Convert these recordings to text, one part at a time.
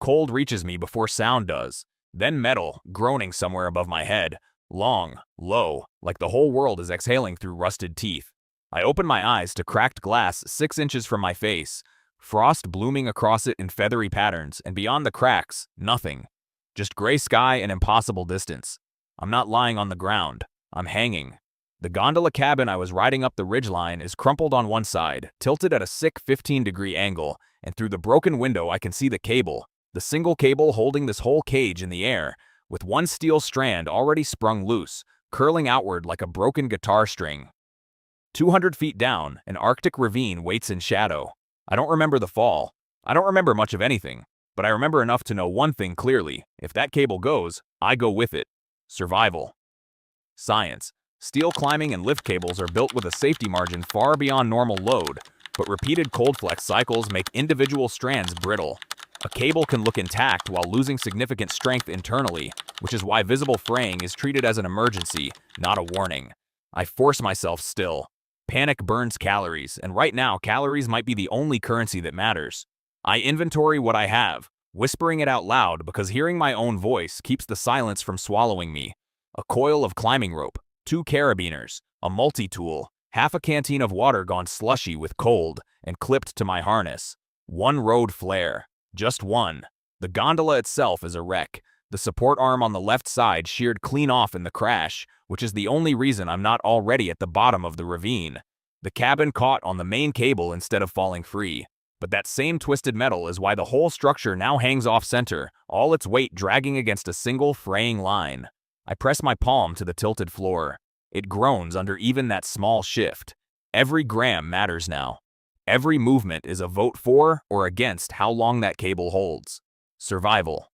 Cold reaches me before sound does. Then metal, groaning somewhere above my head. Long, low, like the whole world is exhaling through rusted teeth. I open my eyes to cracked glass 6 inches from my face. Frost blooming across it in feathery patterns, and beyond the cracks, nothing. Just gray sky and impossible distance. I'm not lying on the ground. I'm hanging. The gondola cabin I was riding up the ridgeline is crumpled on one side, tilted at a sick 15-degree angle, and through the broken window I can see the cable, the single cable holding this whole cage in the air, with one steel strand already sprung loose, curling outward like a broken guitar string. 200 feet down, an Arctic ravine waits in shadow. I don't remember the fall. I don't remember much of anything, but I remember enough to know one thing clearly. If that cable goes, I go with it. Survival. Science. Steel climbing and lift cables are built with a safety margin far beyond normal load, but repeated cold flex cycles make individual strands brittle. A cable can look intact while losing significant strength internally, which is why visible fraying is treated as an emergency, not a warning. I force myself still. Panic burns calories, and right now calories might be the only currency that matters. I inventory what I have, whispering it out loud because hearing my own voice keeps the silence from swallowing me. A coil of climbing rope, 2 carabiners, a multi-tool, half a canteen of water gone slushy with cold and clipped to my harness. 1 road flare. Just one. The gondola itself is a wreck. The support arm on the left side sheared clean off in the crash, which is the only reason I'm not already at the bottom of the ravine. The cabin caught on the main cable instead of falling free. But that same twisted metal is why the whole structure now hangs off-center, all its weight dragging against a single fraying line. I press my palm to the tilted floor. It groans under even that small shift. Every gram matters now. Every movement is a vote for or against how long that cable holds. Survival.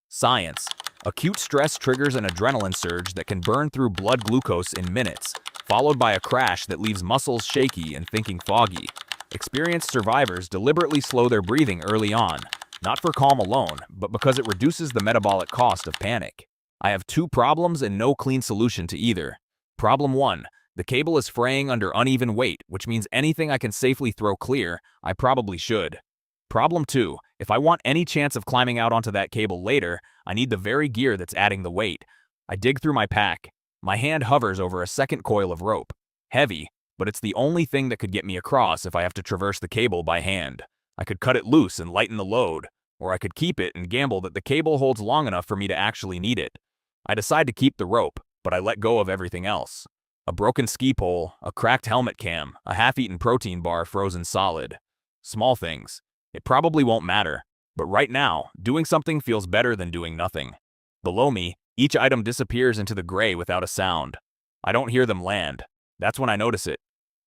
Science. Acute stress triggers an adrenaline surge that can burn through blood glucose in minutes, followed by a crash that leaves muscles shaky and thinking foggy. Experienced survivors deliberately slow their breathing early on, not for calm alone, but because it reduces the metabolic cost of panic. I have 2 problems and no clean solution to either. Problem 1. The cable is fraying under uneven weight, which means anything I can safely throw clear, I probably should. Problem 2. If I want any chance of climbing out onto that cable later, I need the very gear that's adding the weight. I dig through my pack. My hand hovers over a second coil of rope. Heavy, but it's the only thing that could get me across if I have to traverse the cable by hand. I could cut it loose and lighten the load, or I could keep it and gamble that the cable holds long enough for me to actually need it. I decide to keep the rope, but I let go of everything else. A broken ski pole, a cracked helmet cam, a half-eaten protein bar frozen solid. Small things. It probably won't matter, but right now, doing something feels better than doing nothing. Below me, each item disappears into the gray without a sound. I don't hear them land. That's when I notice it.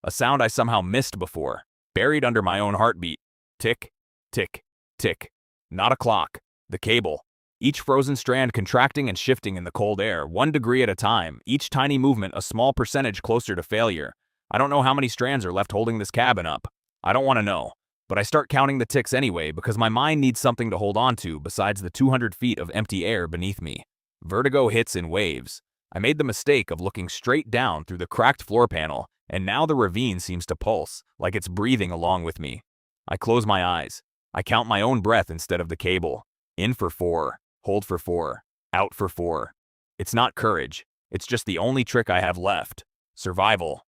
A sound I somehow missed before, buried under my own heartbeat. Tick, tick, tick. Not a clock. The cable. Each frozen strand contracting and shifting in the cold air, 1 degree at a time, each tiny movement a small percentage closer to failure. I don't know how many strands are left holding this cabin up. I don't want to know. But I start counting the ticks anyway because my mind needs something to hold on to besides the 200 feet of empty air beneath me. Vertigo hits in waves. I made the mistake of looking straight down through the cracked floor panel, and now the ravine seems to pulse, like it's breathing along with me. I close my eyes. I count my own breath instead of the cable. In for 4. Hold for 4. Out for 4. It's not courage. It's just the only trick I have left. Survival.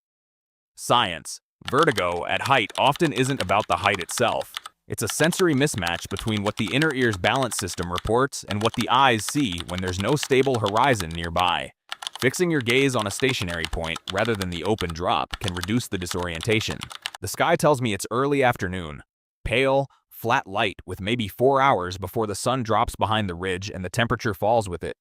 Science. Vertigo at height often isn't about the height itself. It's a sensory mismatch between what the inner ear's balance system reports and what the eyes see when there's no stable horizon nearby. Fixing your gaze on a stationary point rather than the open drop can reduce the disorientation. The sky tells me it's early afternoon. Pale, flat light with maybe 4 hours before the sun drops behind the ridge and the temperature falls with it.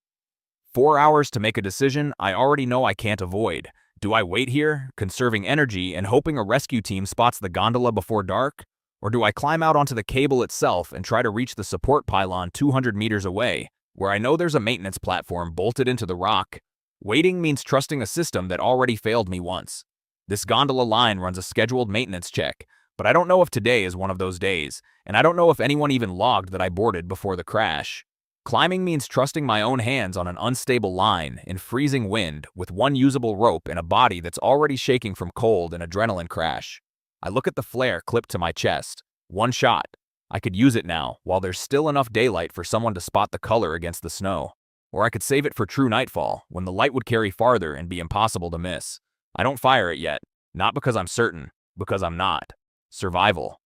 4 hours to make a decision I already know I can't avoid. Do I wait here, conserving energy and hoping a rescue team spots the gondola before dark? Or do I climb out onto the cable itself and try to reach the support pylon 200 meters away, where I know there's a maintenance platform bolted into the rock? Waiting means trusting a system that already failed me once. This gondola line runs a scheduled maintenance check, but I don't know if today is one of those days, and I don't know if anyone even logged that I boarded before the crash. Climbing means trusting my own hands on an unstable line in freezing wind with one usable rope and a body that's already shaking from cold and adrenaline crash. I look at the flare clipped to my chest. 1 shot. I could use it now, while there's still enough daylight for someone to spot the color against the snow. Or I could save it for true nightfall, when the light would carry farther and be impossible to miss. I don't fire it yet, not because I'm certain, because I'm not. Survival.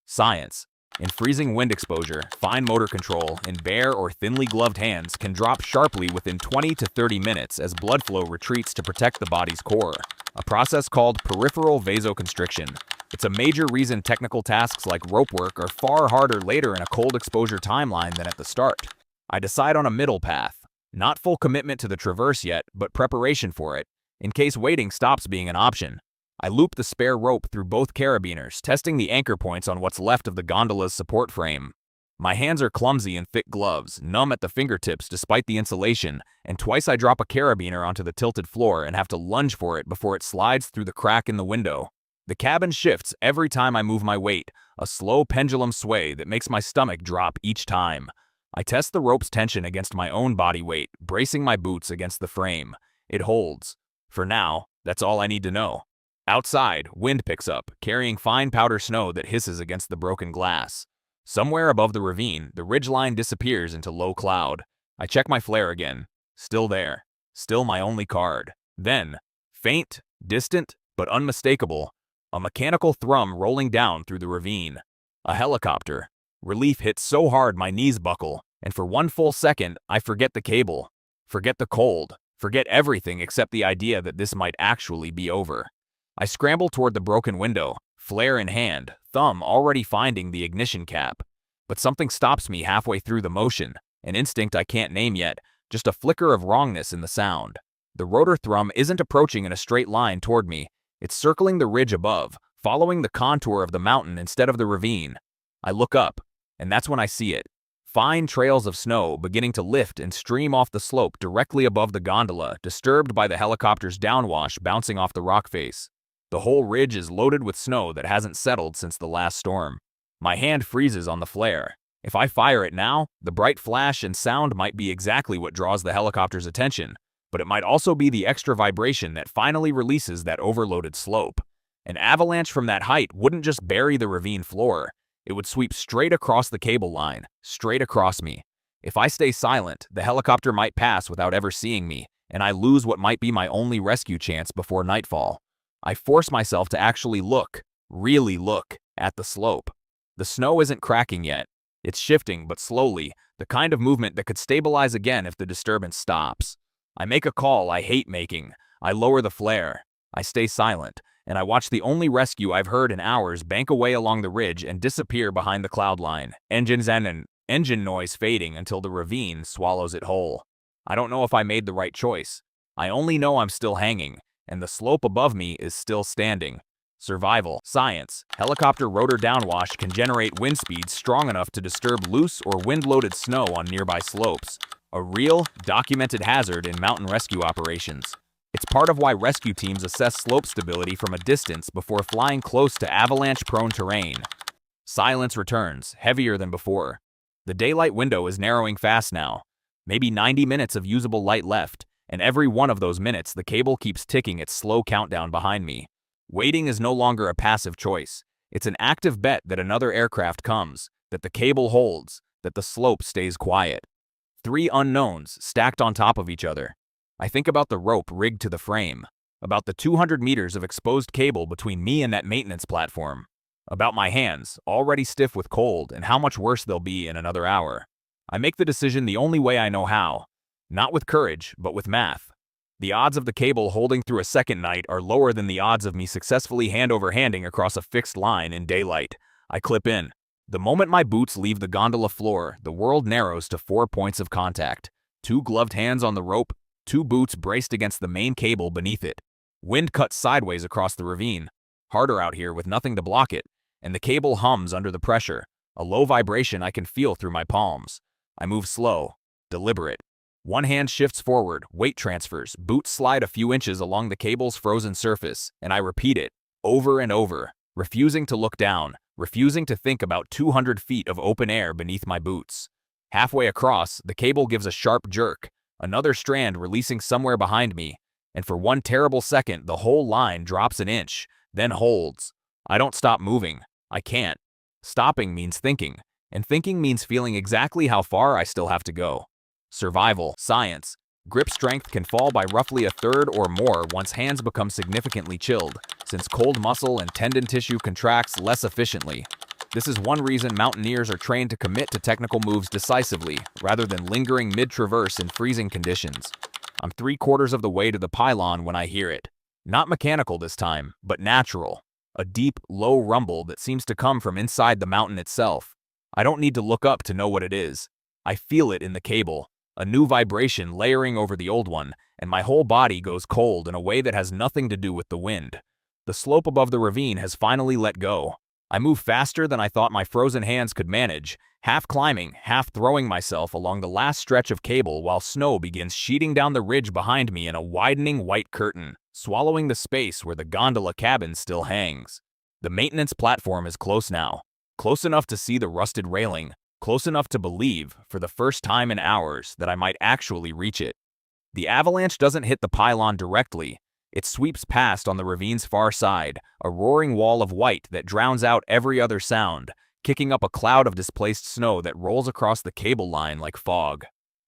Science. In freezing wind exposure, fine motor control in bare or thinly gloved hands can drop sharply within 20 to 30 minutes as blood flow retreats to protect the body's core, a process called peripheral vasoconstriction. It's a major reason technical tasks like rope work are far harder later in a cold exposure timeline than at the start. I decide on a middle path. Not full commitment to the traverse yet, but preparation for it, in case waiting stops being an option. I loop the spare rope through both carabiners, testing the anchor points on what's left of the gondola's support frame. My hands are clumsy in thick gloves, numb at the fingertips despite the insulation, and twice I drop a carabiner onto the tilted floor and have to lunge for it before it slides through the crack in the window. The cabin shifts every time I move my weight, a slow pendulum sway that makes my stomach drop each time. I test the rope's tension against my own body weight, bracing my boots against the frame. It holds. For now, that's all I need to know. Outside, wind picks up, carrying fine powder snow that hisses against the broken glass. Somewhere above the ravine, the ridgeline disappears into low cloud. I check my flare again. Still there. Still my only card. Then, faint, distant, but unmistakable, a mechanical thrum rolling down through the ravine. A helicopter. Relief hits so hard my knees buckle, and for one full second, I forget the cable. Forget the cold. Forget everything except the idea that this might actually be over. I scramble toward the broken window, flare in hand, thumb already finding the ignition cap. But something stops me halfway through the motion, an instinct I can't name yet, just a flicker of wrongness in the sound. The rotor thrum isn't approaching in a straight line toward me. It's circling the ridge above, following the contour of the mountain instead of the ravine. I look up, and that's when I see it. Fine trails of snow beginning to lift and stream off the slope directly above the gondola, disturbed by the helicopter's downwash bouncing off the rock face. The whole ridge is loaded with snow that hasn't settled since the last storm. My hand freezes on the flare. If I fire it now, the bright flash and sound might be exactly what draws the helicopter's attention, but it might also be the extra vibration that finally releases that overloaded slope. An avalanche from that height wouldn't just bury the ravine floor. It would sweep straight across the cable line, straight across me. If I stay silent, the helicopter might pass without ever seeing me, and I lose what might be my only rescue chance before nightfall. I force myself to actually look, really look, at the slope. The snow isn't cracking yet. It's shifting, but slowly, the kind of movement that could stabilize again if the disturbance stops. I make a call I hate making. I lower the flare. I stay silent, and I watch the only rescue I've heard in hours bank away along the ridge and disappear behind the cloud line, engine noise fading until the ravine swallows it whole. I don't know if I made the right choice. I only know I'm still hanging, and the slope above me is still standing. Survival. Science. Helicopter rotor downwash can generate wind speeds strong enough to disturb loose or wind-loaded snow on nearby slopes. A real, documented hazard in mountain rescue operations. It's part of why rescue teams assess slope stability from a distance before flying close to avalanche-prone terrain. Silence returns, heavier than before. The daylight window is narrowing fast now. Maybe 90 minutes of usable light left, and every one of those minutes the cable keeps ticking its slow countdown behind me. Waiting is no longer a passive choice. It's an active bet that another aircraft comes, that the cable holds, that the slope stays quiet. 3 unknowns stacked on top of each other. I think about the rope rigged to the frame, about the 200 meters of exposed cable between me and that maintenance platform, about my hands, already stiff with cold, and how much worse they'll be in another hour. I make the decision the only way I know how. Not with courage, but with math. The odds of the cable holding through a second night are lower than the odds of me successfully hand-over-handing across a fixed line in daylight. I clip in. The moment my boots leave the gondola floor, the world narrows to 4 points of contact. 2 gloved hands on the rope, 2 boots braced against the main cable beneath it. Wind cuts sideways across the ravine. Harder out here with nothing to block it, and the cable hums under the pressure, a low vibration I can feel through my palms. I move slow, deliberate. One hand shifts forward, weight transfers, boots slide a few inches along the cable's frozen surface, and I repeat it, over and over, refusing to look down, refusing to think about 200 feet of open air beneath my boots. Halfway across, the cable gives a sharp jerk, another strand releasing somewhere behind me, and for one terrible second the whole line drops an inch, then holds. I don't stop moving. I can't. Stopping means thinking, and thinking means feeling exactly how far I still have to go. Survival, science. Grip strength can fall by roughly a third or more once hands become significantly chilled, since cold muscle and tendon tissue contracts less efficiently. This is one reason mountaineers are trained to commit to technical moves decisively, rather than lingering mid-traverse in freezing conditions. I'm 3/4 of the way to the pylon when I hear it. Not mechanical this time, but natural. A deep, low rumble that seems to come from inside the mountain itself. I don't need to look up to know what it is. I feel it in the cable, a new vibration layering over the old one, and my whole body goes cold in a way that has nothing to do with the wind. The slope above the ravine has finally let go. I move faster than I thought my frozen hands could manage, half climbing, half throwing myself along the last stretch of cable while snow begins sheeting down the ridge behind me in a widening white curtain, swallowing the space where the gondola cabin still hangs. The maintenance platform is close now, close enough to see the rusted railing, close enough to believe, for the first time in hours, that I might actually reach it. The avalanche doesn't hit the pylon directly. It sweeps past on the ravine's far side, a roaring wall of white that drowns out every other sound, kicking up a cloud of displaced snow that rolls across the cable line like fog.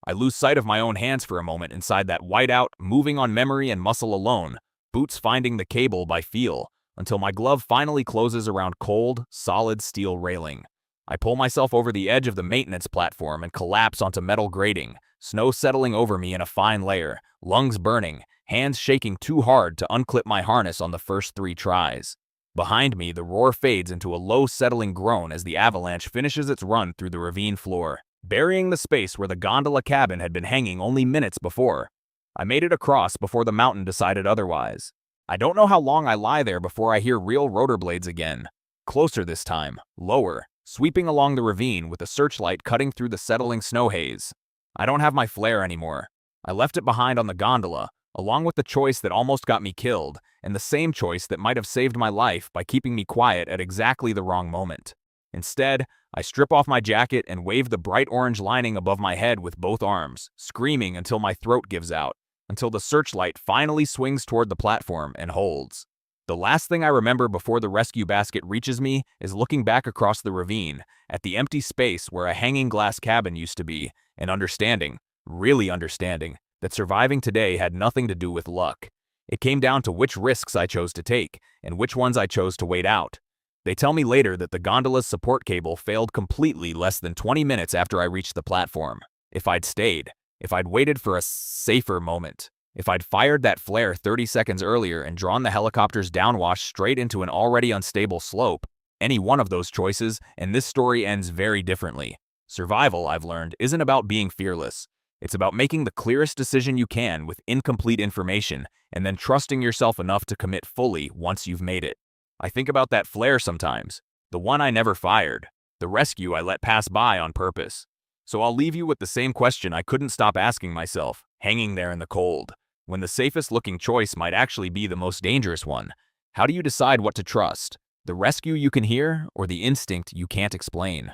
I lose sight of my own hands for a moment inside that whiteout, moving on memory and muscle alone, boots finding the cable by feel, until my glove finally closes around cold, solid steel railing. I pull myself over the edge of the maintenance platform and collapse onto metal grating, snow settling over me in a fine layer, lungs burning, hands shaking too hard to unclip my harness on the first 3 tries. Behind me, the roar fades into a low settling groan as the avalanche finishes its run through the ravine floor, burying the space where the gondola cabin had been hanging only minutes before. I made it across before the mountain decided otherwise. I don't know how long I lie there before I hear real rotor blades again. Closer this time, lower, sweeping along the ravine with a searchlight cutting through the settling snow haze. I don't have my flare anymore. I left it behind on the gondola, along with the choice that almost got me killed, and the same choice that might have saved my life by keeping me quiet at exactly the wrong moment. Instead, I strip off my jacket and wave the bright orange lining above my head with both arms, screaming until my throat gives out, until the searchlight finally swings toward the platform and holds. The last thing I remember before the rescue basket reaches me is looking back across the ravine, at the empty space where a hanging glass cabin used to be, and understanding, really understanding, that surviving today had nothing to do with luck. It came down to which risks I chose to take, and which ones I chose to wait out. They tell me later that the gondola's support cable failed completely less than 20 minutes after I reached the platform. If I'd stayed, if I'd waited for a safer moment, if I'd fired that flare 30 seconds earlier and drawn the helicopter's downwash straight into an already unstable slope, any one of those choices, and this story ends very differently. Survival, I've learned, isn't about being fearless. It's about making the clearest decision you can with incomplete information, and then trusting yourself enough to commit fully once you've made it. I think about that flare sometimes, the one I never fired, the rescue I let pass by on purpose. So I'll leave you with the same question I couldn't stop asking myself, hanging there in the cold, when the safest looking choice might actually be the most dangerous one. How do you decide what to trust? The rescue you can hear, or the instinct you can't explain?